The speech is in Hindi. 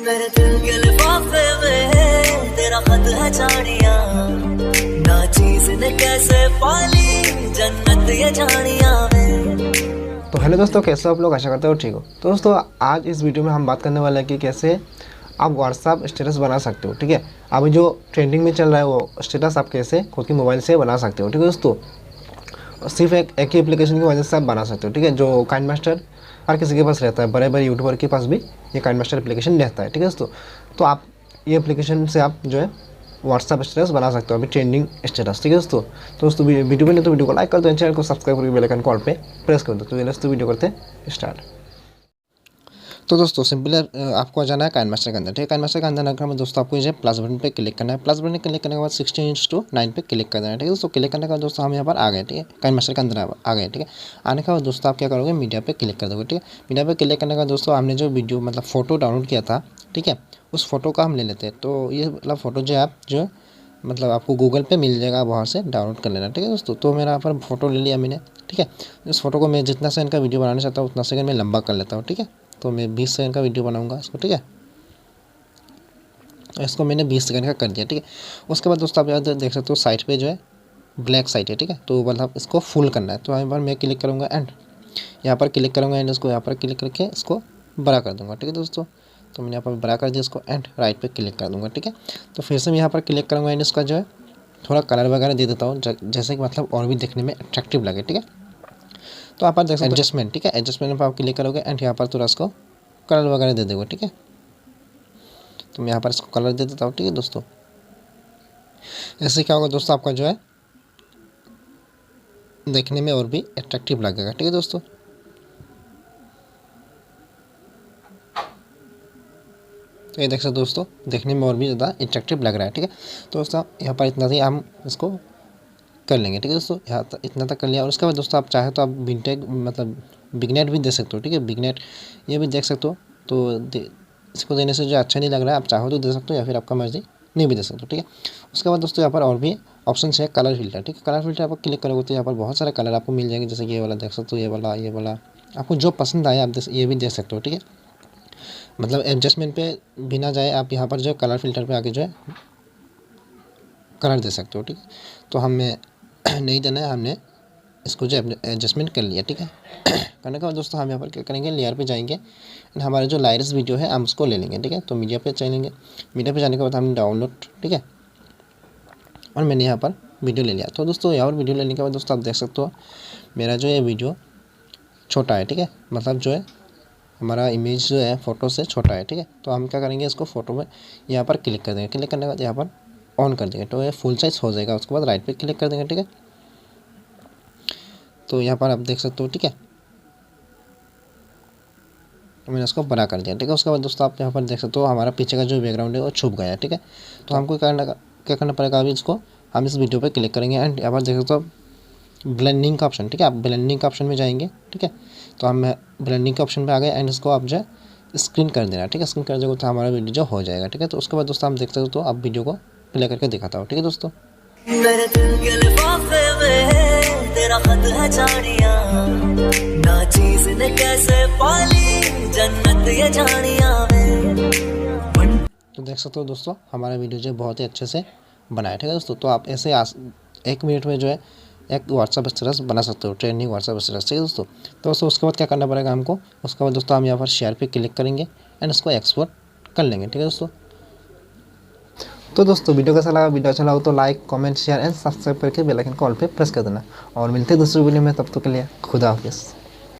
मेरे दिल के लिफाफे में तेरा खत है जानिया, ना चीज ने कैसे पाली जन्नत ये जानिया में। तो हेलो दोस्तों, कैसे हो आप लोग? आशा करते हो ठीक हो। तो दोस्तों आज इस वीडियो में हम बात करने वाले हैं कि कैसे आप व्हाट्सएप स्टेटस बना सकते हो। ठीक है, अभी जो ट्रेंडिंग में चल रहा है वो स्टेटस आप कैसे खुद की मोबाइल से बना सकते हो। ठीक है दोस्तों, सिर्फ एक ही एप्लीकेशन की वजह से आप बना सकते हो। ठीक है, जो काइंडमास्टर हर किसी के पास रहता है, बड़े बड़े यूट्यूबर के पास भी ये काइंडमास्टर एप्लीकेशन रहता है। ठीक है दोस्तों, तो आप ये एप्लीकेशन से आप जो है व्हाट्सएप स्टेटस बना सकते हो, अभी ट्रेंडिंग स्टेटस। ठीक है दोस्तों, वीडियो में नहीं तो वीडियो को लाइक कर दो, चैनल को सब्सक्राइब करके बेल आइकन कॉल पे प्रेस कर दो। तो दोस्तों वीडियो करते स्टार्ट। तो दोस्तों सिंपल आपको आ जाना है काइंडमास्टर के अंदर। ठीक है, काइंडमास्टर के अंदर आकर में दोस्तों आपको ये प्लस बटन पे क्लिक करना है। प्लस बटन क्लिक करने के बाद 16:9 पे क्लिक कर देना है। ठीक है दोस्तों, क्लिक करने के बाद दोस्तों हम यहाँ पर आ गए। ठीक है, काइंडमास्टर के अंदर आ गए। ठीक है, आने के बाद दोस्तों आप क्या करोगे, मीडिया पे क्लिक कर दोगे। ठीक है, मीडिया पे क्लिक करने के बाद दोस्तों हमने जो वीडियो मतलब फोटो डाउनलोड किया था, ठीक है, उस फोटो का हम ले लेते हैं। तो ये मतलब फोटो जो आप जो मतलब आपको गूगल पे मिल जाएगा, वहाँ से डाउनलोड कर लेना। ठीक है दोस्तों, तो मेरा यहाँ पर फोटो ले लिया मैंने। ठीक है, इस फोटो को मैं जितना सेकंड का वीडियो बनाना चाहता हूँ उतना सेकंड में लंबा कर लेता हूँ। ठीक है, तो मैं 20 सेकंड का वीडियो बनाऊंगा इसको। ठीक है, इसको मैंने 20 सेकंड का कर दिया। ठीक है, उसके बाद दोस्तों आप यहाँ देख सकते हो साइड पे जो है ब्लैक साइड है। ठीक है, तो मतलब इसको फुल करना है। तो यहाँ पर मैं क्लिक करूँगा एंड यहाँ पर क्लिक करूँगा एंड इसको यहाँ पर क्लिक करके इसको बड़ा कर दूँगा। ठीक है दोस्तों, तो मैंने यहाँ पर बड़ा कर दिया इसको एंड राइट पे क्लिक कर दूँगा। ठीक है, तो फिर से मैं यहाँ पर क्लिक करूँगा एंड इसका जो है थोड़ा कलर वगैरह दे देता हूँ, जैसे कि मतलब और भी देखने में अट्रैक्टिव लगे। ठीक है, तो आप देख सकते हो एडजस्टमेंट। ठीक है, एडजस्टमेंट पर आप क्लिक करोगे एंड यहाँ पर थोड़ा इसको कलर वगैरह दे दोगे। ठीक है, तो मैं यहाँ पर इसको कलर दे देता हूँ। ठीक है दोस्तों, ऐसे क्या होगा दोस्तों, आपका जो है देखने में और भी अट्रैक्टिव लगेगा। ठीक है दोस्तों, तो ये देख सकते दोस्तों देखने में और भी ज़्यादा अट्रैक्टिव लग रहा है। ठीक है, तो दोस्तों यहाँ पर इतना ही हम इसको कर लेंगे। ठीक है दोस्तों, यहाँ इतना तक कर लिया। और उसके बाद दोस्तों आप चाहे तो आप विंटेज मतलब बिगनेट भी दे सकते हो। ठीक है, बिगनेट ये भी देख सकते हो। तो इसको देने से जो अच्छा नहीं लग रहा है, आप चाहो तो दे सकते हो या फिर आपका मर्जी नहीं भी दे सकते हो। ठीक है, उसके बाद दोस्तों यहाँ पर और भी ऑप्शन है कलर फिल्टर। ठीक है, कलर फिल्टर आप क्लिक करोगे तो यहाँ पर बहुत सारे कलर आपको मिल जाएंगे, जैसे कि ये वाला देख सकते हो, ये वाला आपको जो पसंद आए आप ये भी दे सकते हो। ठीक है, मतलब एडजस्टमेंट पे भी ना जाए, आप यहाँ पर जो कलर फिल्टर पे आके जो है कलर दे सकते हो। ठीक है, तो हमें नहीं देना है, हमने इसको जो एडजस्टमेंट कर लिया। ठीक है, करने के बाद दोस्तों हम यहाँ पर क्या करेंगे, लेयर पे जाएंगे एंड हमारे जो लाइट्स वीडियो है हम उसको ले लेंगे। ठीक है, तो मीडिया पे चलेंगे। मीडिया पे जाने के बाद हम डाउनलोड, ठीक है, और मैंने यहाँ पर वीडियो ले लिया। तो दोस्तों यहाँ पर वीडियो लेने के बाद दोस्तों आप देख सकते हो मेरा जो है वीडियो छोटा है। ठीक है, मतलब जो है हमारा इमेज जो है फ़ोटो से छोटा है। ठीक है, तो हम क्या करेंगे, इसको फ़ोटो में यहाँ पर क्लिक कर देंगे। क्लिक करने के बाद यहाँ पर ऑन कर देंगे तो ये फुल साइज़ हो जाएगा। उसके बाद राइट पे क्लिक कर देंगे। ठीक है, तो यहाँ पर आप देख सकते हो। ठीक है, मैंने इसको बड़ा कर दिया। ठीक है, उसके बाद दोस्तों आप यहाँ पर देख सकते हो हमारा पीछे का जो बैकग्राउंड है वो छुप गया है। ठीक है, तो हमको क्या करना पड़ेगा, अभी इसको हम इस वीडियो पे क्लिक करेंगे एंड यहाँ पर देख सकते हो ब्लेंडिंग का ऑप्शन। ठीक है, आप ब्लेंडिंग का ऑप्शन में जाएंगे। ठीक है, तो हम ब्लेंडिंग के ऑप्शन पे आ गए एंड इसको आप जो है स्क्रीन कर देना। ठीक है, स्क्रीन कर दोगे तो हमारा वीडियो जो हो जाएगा। ठीक है, तो उसके बाद दोस्तों हम देख सकते हो, तो आप वीडियो को प्ले करके दिखाता हूँ। ठीक है दोस्तों, मेरे दिल के लिफाफे में तेरा खत है जानिया, ना चीज ने कैसे पाली जन्नत ये जानिया में। तो देख सकते हो दोस्तों हमारा वीडियो जो बहुत ही अच्छे से बनाया। ठीक है दोस्तों, तो आप ऐसे 1 मिनट में जो है एक व्हाट्सएप स्टेटस बना सकते हो, ट्रेंडिंग व्हाट्सएप स्टेटस। ठीक है दोस्तों, तो उसके बाद क्या करना पड़ेगा हमको, उसके बाद दोस्तों हम यहाँ पर शेयर पे क्लिक करेंगे एंड उसको एक्सपोर्ट कर लेंगे। ठीक है दोस्तों, तो दोस्तों वीडियो कैसा लगा, वीडियो अच्छा लगा तो like comment share and subscribe करके बेल आइकन कॉल पे प्रेस कर देना। और मिलते हैं दूसरी वीडियो में, तब तक के लिए खुदा हाफिज़।